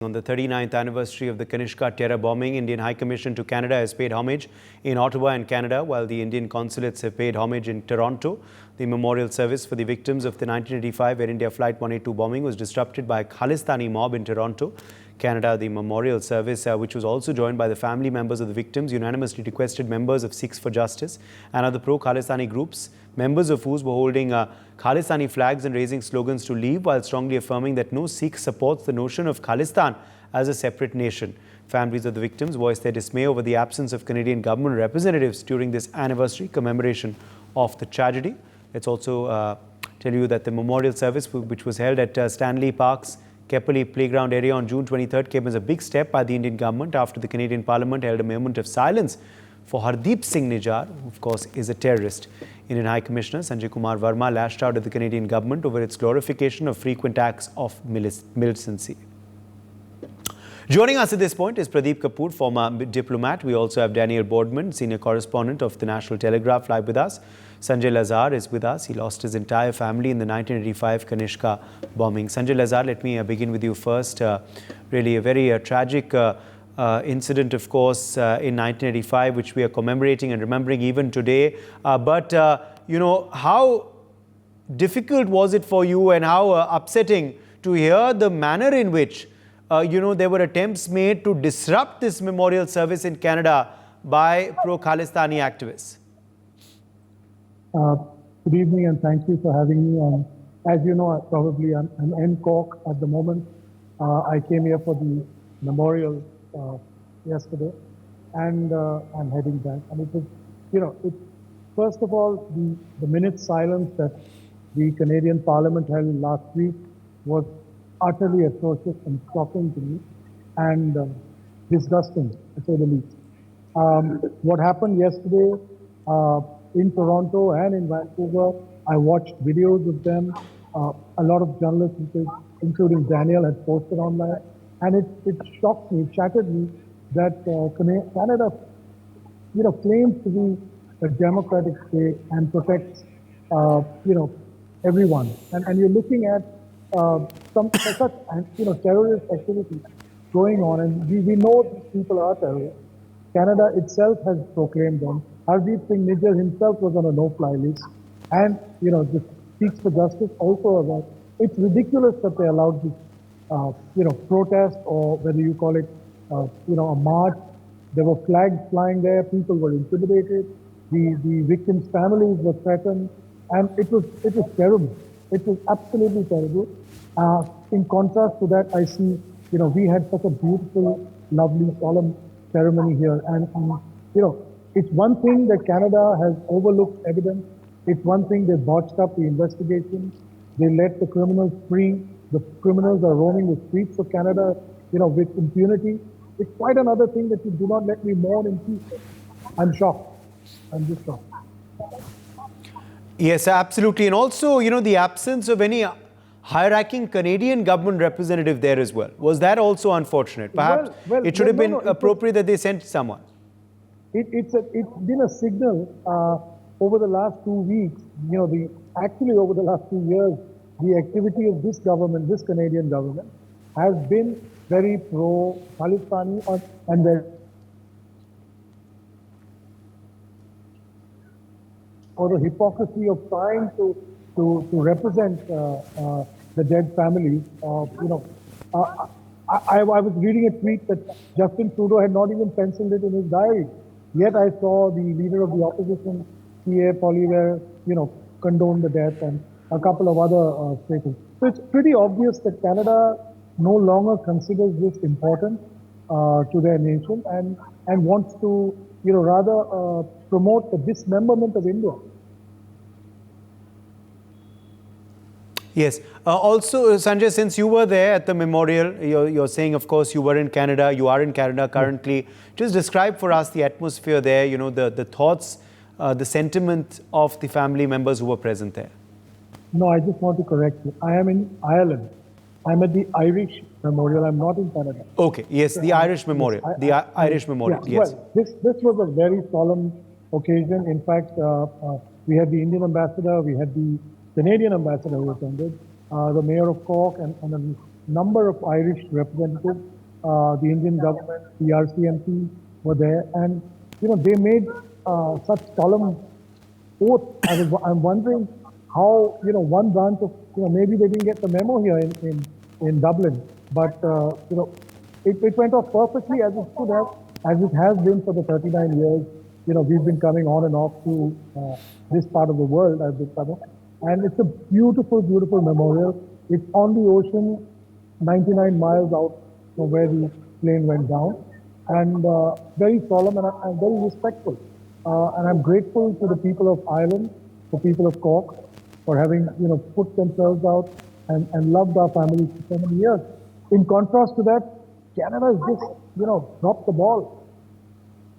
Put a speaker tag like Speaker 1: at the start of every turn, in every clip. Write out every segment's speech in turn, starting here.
Speaker 1: On the 39th anniversary of the Kanishka terror bombing, Indian High Commission to Canada has paid homage in Ottawa and Canada, while the Indian consulates have paid homage in Toronto. The memorial service for the victims of the 1985 Air India Flight 182 bombing was disrupted by a Khalistani mob in Toronto, Canada. The memorial service, which was also joined by the family members of the victims, unanimously requested members of Sikhs for Justice and other pro-Khalistani groups, members of whose were holding Khalistani flags and raising slogans to leave, while strongly affirming that no Sikh supports the notion of Khalistan as a separate nation. Families of the victims voiced their dismay over the absence of Canadian government representatives during this anniversary commemoration of the tragedy. Let's also tell you that the memorial service, which was held at Stanley Park's Kepali Playground area on June 23rd, came as a big step by the Indian government after the Canadian Parliament held a moment of silence for Hardeep Singh Nijjar, who of course is a terrorist. Indian High Commissioner Sanjay Kumar Verma lashed out at the Canadian government over its glorification of frequent acts of militancy. Joining us at this point is Pradeep Kapoor, former diplomat. We also have Daniel Boardman, senior correspondent of the National Telegraph, live with us. Sanjay Lazar is with us. He lost his entire family in the 1985 Kanishka bombing. Sanjay Lazar, let me begin with you first. Really a very tragic incident, of course, in 1985, which we are commemorating and remembering even today. You know, how difficult was it for you and how upsetting to hear the manner in which there were attempts made to disrupt this memorial service in Canada by pro-Khalistani activists?
Speaker 2: Good evening and thank you for having me. As you know, probably I'm in Cork at the moment. I came here for the memorial yesterday, and I'm heading back. And it was, first of all, the minute silence that the Canadian Parliament held last week was utterly atrocious and shocking to me and disgusting, to say the least. What happened yesterday in Toronto and in Vancouver, I watched videos of them. A lot of journalists, including Daniel, had posted online, and it shocked me, it shattered me that Canada, claims to be a democratic state and protects, everyone. And you're looking at such terrorist activity going on, and we know these people are terrorists. Canada itself has proclaimed them. Hardeep Singh Nijjar himself was on a no-fly list, and the Sikhs for Justice also about. It's ridiculous that they allowed this, protest, or whether you call it, a march. There were flags flying there. People were intimidated. The victims' families were threatened, and it was terrible. It was absolutely terrible. In contrast to that, I see, we had such a beautiful, lovely, solemn ceremony here. And it's one thing that Canada has overlooked evidence. It's one thing they botched up the investigation. They let the criminals free. The criminals are roaming the streets of Canada, with impunity. It's quite another thing that you do not let me mourn in peace. I'm shocked. I'm just shocked.
Speaker 1: Yes, absolutely. And also, the absence of any high-ranking Canadian government representative there as well. Was that also unfortunate? Perhaps it should have been appropriate that they sent someone.
Speaker 2: It's been a signal over the last 2 weeks, actually over the last 2 years, the activity of this government, this Canadian government, has been very pro-Khalistani and very or the hypocrisy of trying to represent the dead families. I was reading a tweet that Justin Trudeau had not even penciled it in his diary. Yet I saw the leader of the opposition, P.A. Poilievre, condone the death, and a couple of other statements. So it's pretty obvious that Canada no longer considers this important to their nation and wants to, rather promote the dismemberment of India.
Speaker 1: Yes. Also, Sanjay, since you were there at the memorial, you're saying, of course, you were in Canada, you are in Canada currently. Just describe for us the atmosphere there, the thoughts, the sentiment of the family members who were present there.
Speaker 2: No, I just want to correct you. I am in Ireland. I'm at the Irish Memorial. I'm not in Canada.
Speaker 1: Okay. Yes, the Irish Memorial. Irish Memorial, yes.
Speaker 2: Well, this was a very solemn occasion. In fact, we had the Indian ambassador, we had the Canadian ambassador who attended, the mayor of Cork, and number of Irish representatives, the Indian government, the RCMP were there, and they made such solemn oath. I'm wondering how one branch of maybe they didn't get the memo here in Dublin, but it went off perfectly as it should have, as it has been for the 39 years. We've been coming on and off to this part of the world as discovered. And it's a beautiful, beautiful memorial. It's on the ocean, 99 miles out from where the plane went down. And very solemn, and I'm very respectful. And I'm grateful to the people of Ireland, the people of Cork, for having put themselves out and loved our families for so many years. In contrast to that, Canada has just dropped the ball.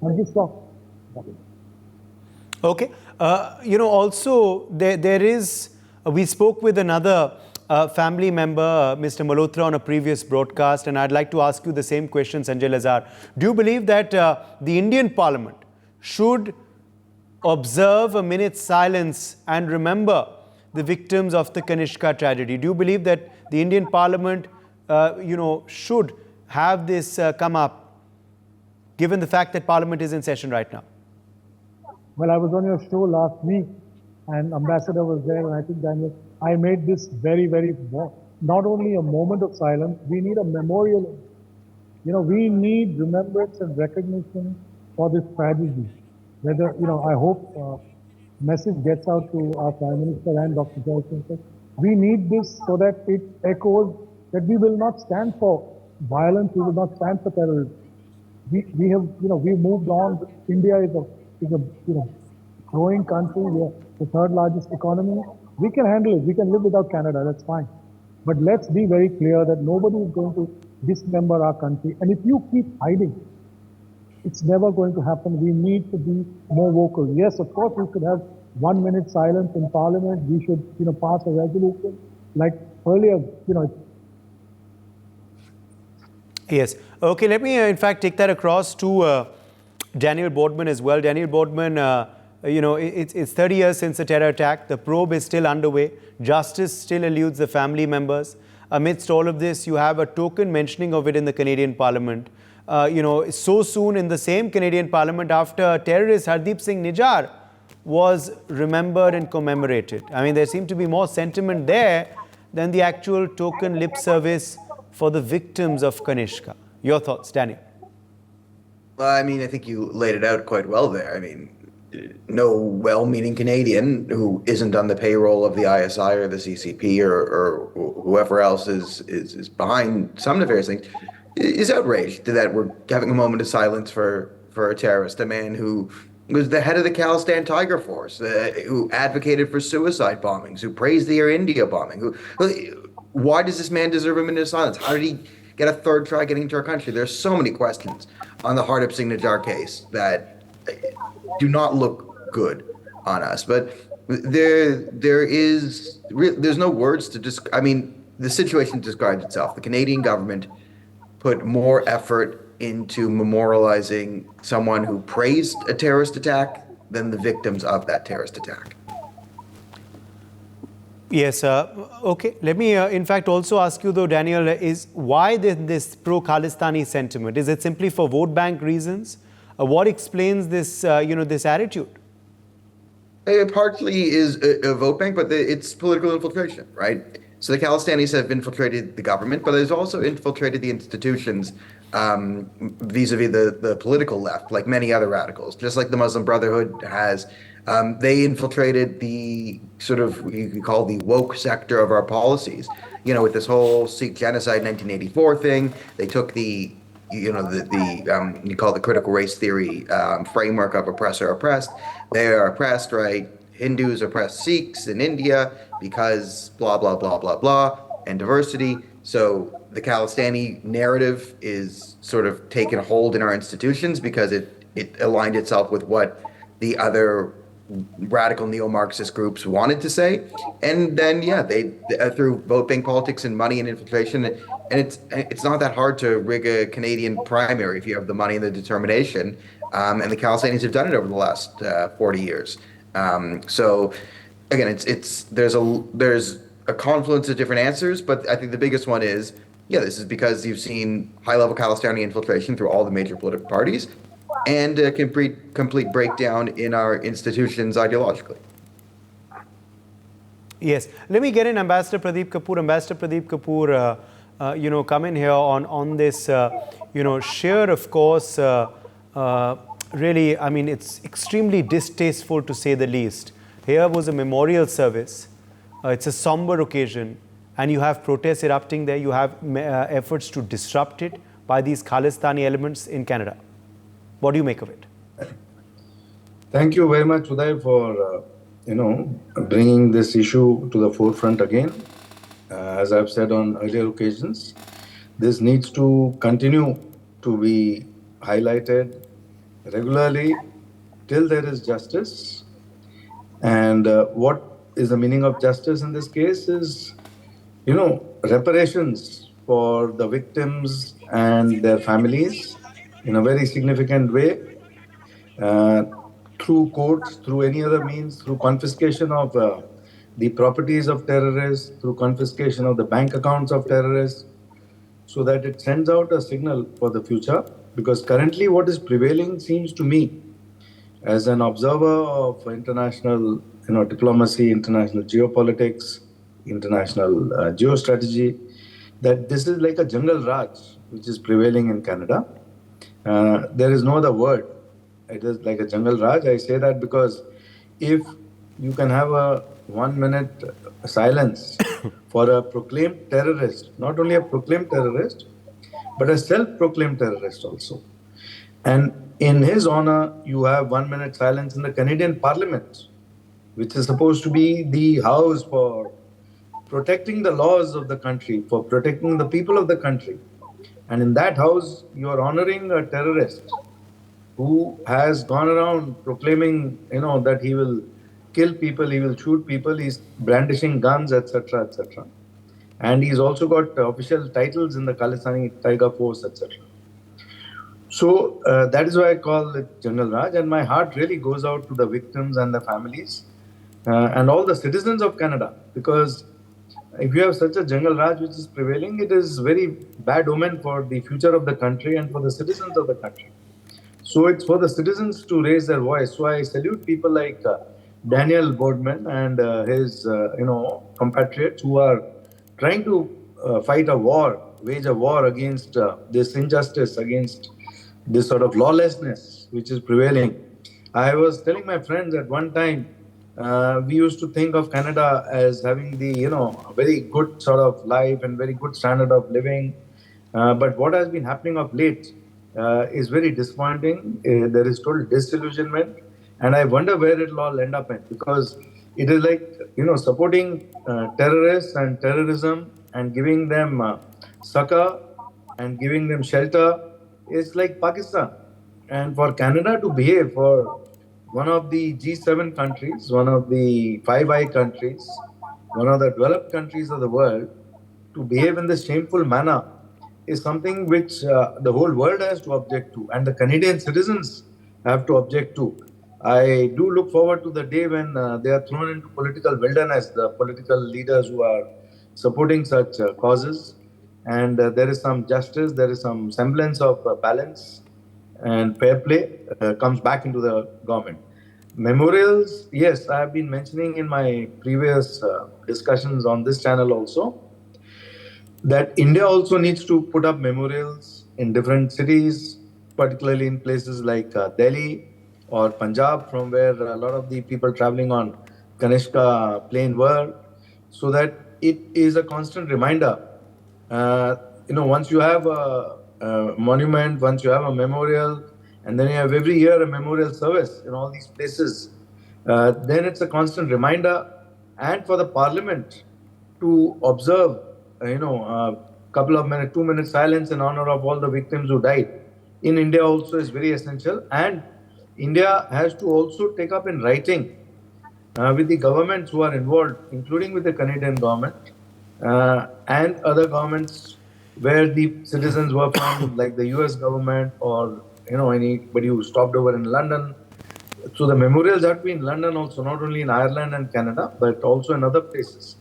Speaker 2: I'm just shocked.
Speaker 1: Okay. Also, there is, we spoke with another family member, Mr. Malhotra, on a previous broadcast, and I'd like to ask you the same question, Sanjay Lazar. Do you believe that the Indian Parliament should observe a minute's silence and remember the victims of the Kanishka tragedy? Do you believe that the Indian Parliament, should have this come up, given the fact that Parliament is in session right now?
Speaker 2: Well, I was on your show last week, and Ambassador was there, and I think, Daniel, I made this very, very, not only a moment of silence, we need a memorial. We need remembrance and recognition for this tragedy. Whether, I hope message gets out to our Prime Minister and Dr. Jaishankar. We need this so that it echoes that we will not stand for violence, we will not stand for terrorism. We have, we've moved on. India is a growing country. We are the third largest economy. We can handle it. We can live without Canada. That's fine. But let's be very clear that nobody is going to dismember our country. And if you keep hiding, it's never going to happen. We need to be more vocal. Yes, of course, we should have 1 minute silence in Parliament. We should, pass a resolution like earlier.
Speaker 1: Yes. Okay. Let me, in fact, take that across to Daniel Boardman as well. Daniel Boardman, it's 30 years since the terror attack. The probe is still underway. Justice still eludes the family members. Amidst all of this, you have a token mentioning of it in the Canadian Parliament. So soon in the same Canadian Parliament after terrorist Hardeep Singh Nijjar was remembered and commemorated. I mean, there seemed to be more sentiment there than the actual token lip service for the victims of Kanishka. Your thoughts, Daniel?
Speaker 3: Well, I mean, I think you laid it out quite well there. I mean, no well-meaning Canadian who isn't on the payroll of the ISI or the CCP or whoever else is behind some nefarious things is outraged that we're having a moment of silence for a terrorist, a man who was the head of the Khalistan Tiger Force, who advocated for suicide bombings, who praised the Air India bombing. Why does this man deserve a minute of silence? How did he get a third try getting into our country? There's so many questions on the Hardeep Singh Nijjar case that do not look good on us. But there's no words to describe. I mean, the situation describes itself. The Canadian government put more effort into memorializing someone who praised a terrorist attack than the victims of that terrorist attack.
Speaker 1: Yes. Okay. Let me, in fact, also ask you, though, Daniel, is why this pro-Khalistani sentiment? Is it simply for vote bank reasons? What explains this, this attitude?
Speaker 3: It partly is a vote bank, but it's political infiltration, right? So the Khalistanis have infiltrated the government, but they've also infiltrated the institutions vis-a-vis the political left, like many other radicals, just like the Muslim Brotherhood has. They infiltrated the sort of, you can call the woke sector of our policies. With this whole Sikh genocide 1984 thing, they took the you call it the critical race theory framework of oppressor oppressed. They are oppressed, right? Hindus oppress Sikhs in India because blah, blah, blah, blah, blah, and diversity. So the Khalistani narrative is sort of taken hold in our institutions because it aligned itself with what the other radical neo-Marxist groups wanted to say. And then, they through vote bank politics and money and infiltration, and it's not that hard to rig a Canadian primary if you have the money and the determination. And the Khalistanis have done it over the last 40 years. So again, there's a confluence of different answers, but I think the biggest one is Yeah, this is because you've seen high-level Khalistani infiltration through all the major political parties and a complete breakdown in our institutions ideologically.
Speaker 1: Yes. Let me get in Ambassador Pradeep Kapoor. Ambassador Pradeep Kapoor, come in here on this, share, of course, really, I mean, it's extremely distasteful to say the least. Here was a memorial service. It's a somber occasion, and you have protests erupting there. You have efforts to disrupt it by these Khalistani elements in Canada. What do you make of it?
Speaker 4: Thank you very much, Uday, for bringing this issue to the forefront again. As I've said on earlier occasions, this needs to continue to be highlighted regularly till there is justice. And what is the meaning of justice in this case is, reparations for the victims and their families in a very significant way. Through courts, through any other means, through confiscation of the properties of terrorists, through confiscation of the bank accounts of terrorists, so that it sends out a signal for the future. Because currently what is prevailing seems to me, as an observer of international diplomacy, international geopolitics, international geostrategy, that this is like a jungle raj which is prevailing in Canada. There is no other word. It is like a jungle raj. I say that because if you can have a 1 minute silence for a proclaimed terrorist, not only a proclaimed terrorist, but a self-proclaimed terrorist also. And in his honor, you have 1 minute silence in the Canadian Parliament, which is supposed to be the house for protecting the laws of the country, for protecting the people of the country. And in that house, you are honoring a terrorist who has gone around proclaiming, that he will kill people, he will shoot people, he's brandishing guns, etc., etc. And he's also got official titles in the Khalistani Tiger Force, etc. So that is why I call it General Raj, and my heart really goes out to the victims and the families and all the citizens of Canada, because if you have such a General Raj which is prevailing, it is very bad omen for the future of the country and for the citizens of the country. So it's for the citizens to raise their voice. So I salute people like Daniel Boardman and his, compatriots who are trying to wage a war against this injustice, against this sort of lawlessness which is prevailing. I was telling my friends at one time, we used to think of Canada as having the, very good sort of life and very good standard of living. But what has been happening of late is very disappointing. There is total disillusionment, and I wonder where it'll all end up in, because it is like, supporting terrorists and terrorism and giving them succor and giving them shelter is like Pakistan. And for Canada to behave, for one of the G7 countries, one of the Five Eye countries, one of the developed countries of the world, to behave in this shameful manner is something which the whole world has to object to, and the Canadian citizens have to object to. I do look forward to the day when they are thrown into political wilderness, the political leaders who are supporting such causes, and there is some justice, there is some semblance of balance and fair play comes back into the government. Memorials, yes, I have been mentioning in my previous discussions on this channel also, that India also needs to put up memorials in different cities, particularly in places like Delhi or Punjab, from where a lot of the people traveling on Kanishka plane were, so that it is a constant reminder. Once you have a monument, once you have a memorial, and then you have every year a memorial service in all these places, then it's a constant reminder, and for the parliament to observe, a couple of minutes, 2 minutes silence in honor of all the victims who died in India also is very essential. And India has to also take up in writing with the governments who are involved, including with the Canadian government and other governments where the citizens were from, like the US government or anybody who stopped over in London. So the memorials have to be in London also, not only in Ireland and Canada, but also in other places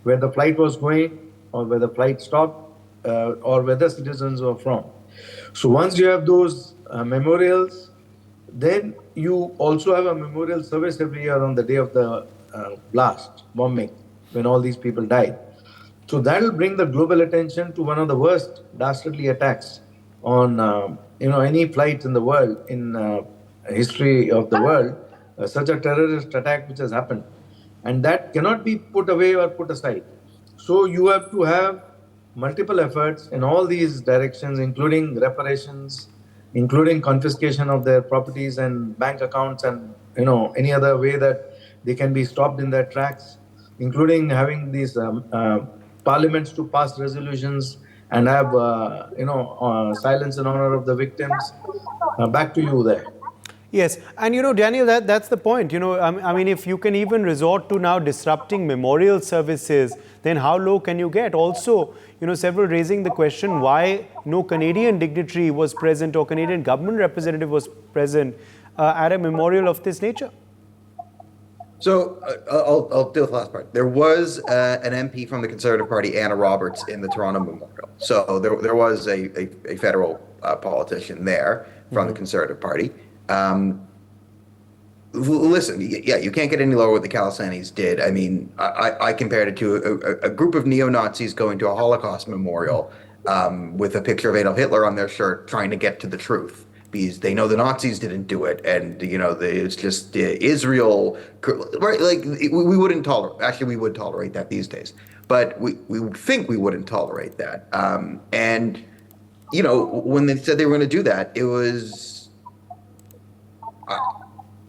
Speaker 4: where the flight was going or where the flight stopped. or where the citizens were from. So once you have those memorials, then you also have a memorial service every year on the day of the bombing, when all these people died. So that will bring the global attention to one of the worst dastardly attacks on any flight in the world, in history of the world, such a terrorist attack which has happened, and that cannot be put away or put aside. So you have to have multiple efforts in all these directions, including reparations, including confiscation of their properties and bank accounts, and any other way that they can be stopped in their tracks, including having these parliaments to pass resolutions and have silence in honor of the victims. Back to you there.
Speaker 1: Yes, and Daniel, that's the point. I mean, if you can even resort to now disrupting memorial services, then how low can you get? Also, several raising the question why no Canadian dignitary was present or Canadian government representative was present at a memorial of this nature.
Speaker 3: So I'll deal with the last part. There was an MP from the Conservative Party, Anna Roberts, in the Toronto Memorial. So there was a federal politician there from the Conservative Party. Listen, yeah, you can't get any lower what the Khalistanis did. I mean, I compared it to a group of neo-Nazis going to a Holocaust memorial with a picture of Adolf Hitler on their shirt, trying to get to the truth. Because they know the Nazis didn't do it, and it's just Israel, right? Like we wouldn't tolerate. Actually, we would tolerate that these days, but we would think we wouldn't tolerate that. And when they said they were going to do that, it was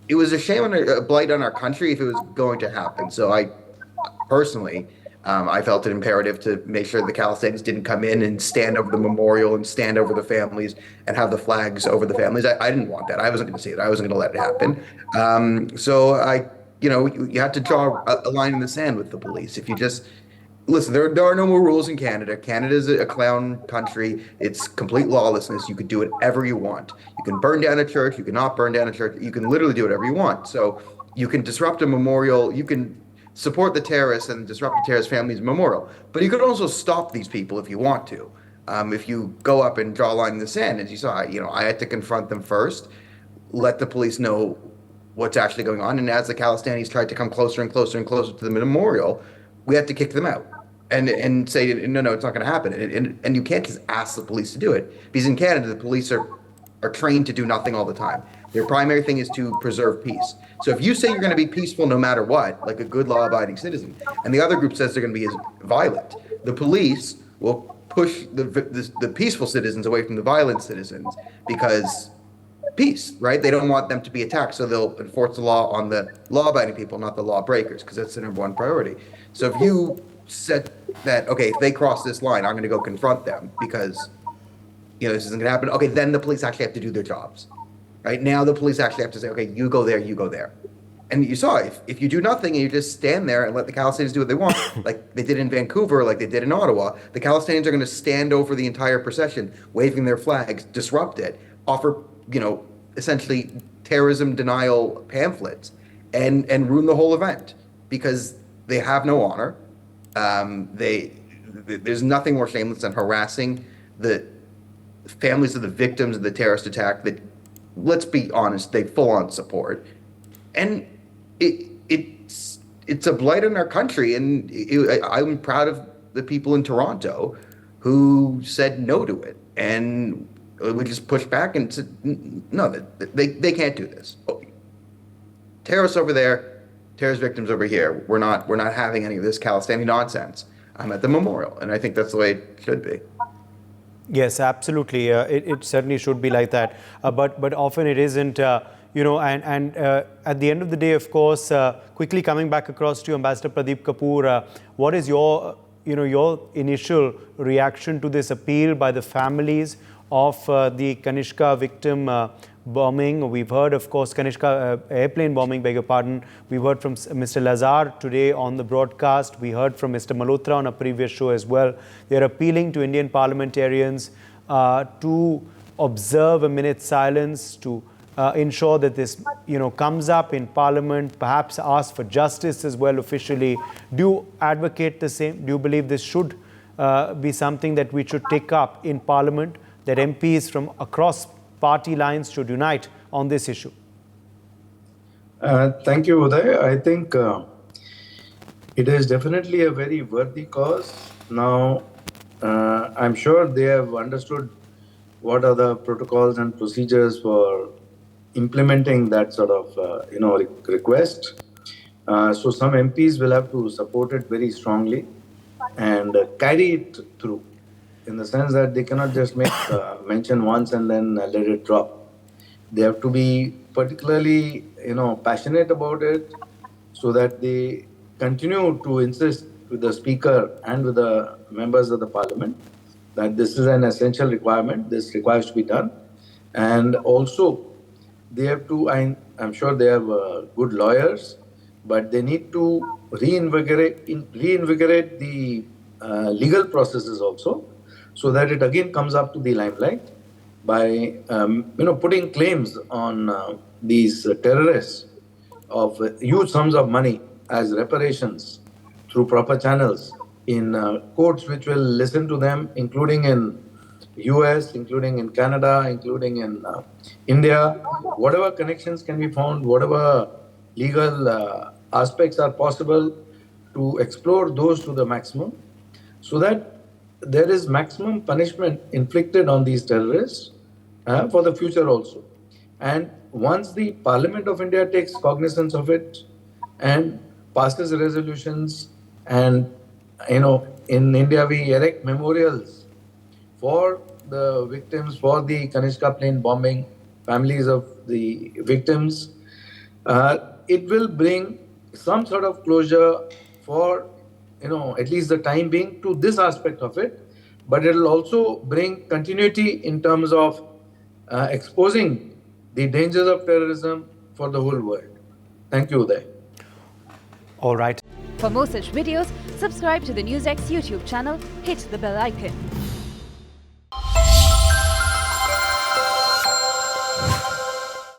Speaker 3: a shame and a blight on our country if it was going to happen. So I personally, I felt it imperative to make sure the Khalistanis didn't come in and stand over the memorial and stand over the families and have the flags over the families. I didn't want that. I wasn't going to see it. I wasn't going to let it happen. So you have to draw a line in the sand with the police. If you just listen, there are no more rules in Canada. Canada is a clown country. It's complete lawlessness. You could do whatever you want. You can burn down a church. You cannot burn down a church. You can literally do whatever you want. So you can disrupt a memorial. You can support the terrorists and disrupt the terrorist families' memorial. But you could also stop these people if you want to. If you go up and draw a line in the sand, as you saw, I had to confront them first, let the police know what's actually going on. And as the Khalistanis tried to come closer and closer and closer to the memorial, we had to kick them out and say, no, it's not going to happen. And you can't just ask the police to do it. Because in Canada, the police are trained to do nothing all the time. Their primary thing is to preserve peace. So if you say you're going to be peaceful no matter what, like a good law-abiding citizen, and the other group says they're going to be as violent, the police will push the peaceful citizens away from the violent citizens because peace, right? They don't want them to be attacked, so they'll enforce the law on the law-abiding people, not the lawbreakers, because that's the number one priority. So if you said that, okay, if they cross this line, I'm going to go confront them because this isn't going to happen. Okay, then the police actually have to do their jobs. Right now, the police actually have to say, okay, you go there, you go there. And you saw, if you do nothing and you just stand there and let the Khalistanis do what they want, like they did in Vancouver, like they did in Ottawa, the Khalistanis are going to stand over the entire procession, waving their flags, disrupt it, offer, essentially terrorism denial pamphlets, and ruin the whole event because they have no honor. There's nothing more shameless than harassing the families of the victims of the terrorist attack that, let's be honest, they full on support. And it's a blight on our country. And I'm proud of the people in Toronto who said no to it. And we just pushed back and said, no, they can't do this. Terrorists over there, terrorist victims over here. We're not having any of this Khalistani nonsense. I'm at the memorial. And I think that's the way it should be.
Speaker 1: Yes, absolutely. It certainly should be like that. But often it isn't, and at the end of the day, of course, quickly coming back across to you, Ambassador Pradeep Kapoor, what is your initial reaction to this appeal by the families of the Kanishka victim bombing? We've heard, of course, Kanishka airplane bombing, beg your pardon. We've heard from Mr. Lazar today on the broadcast. We heard from Mr. Malhotra on a previous show as well. They're appealing to Indian parliamentarians to observe a minute's silence, to ensure that this, comes up in Parliament, perhaps ask for justice as well officially. Do you advocate the same? Do you believe this should be something that we should take up in Parliament, that MPs from across party lines should unite on this issue?
Speaker 4: Thank you, Uday. I think it is definitely a very worthy cause. Now, I'm sure they have understood what are the protocols and procedures for implementing that sort of request. So some MPs will have to support it very strongly and carry it through, in the sense that they cannot just make mention once and then let it drop. They have to be particularly, passionate about it, so that they continue to insist with the speaker and with the members of the parliament that this is an essential requirement. This requires to be done, and also they have to. I'm sure they have good lawyers, but they need to reinvigorate the legal processes also, so that it again comes up to the limelight by putting claims on these terrorists of huge sums of money as reparations through proper channels in courts which will listen to them, including in US, including in Canada, including in India. Whatever connections can be found, whatever legal aspects are possible, to explore those to the maximum, so that there is maximum punishment inflicted on these terrorists for the future also. And once the Parliament of India takes cognizance of it and passes resolutions, and in India we erect memorials for the victims, for the Kanishka plane bombing, families of the victims, it will bring some sort of closure for at least the time being to this aspect of it, but it will also bring continuity in terms of exposing the dangers of terrorism for the whole world. Thank you, Uday.
Speaker 1: All right.
Speaker 5: For more such videos, subscribe to the NewsX YouTube channel, hit the bell icon.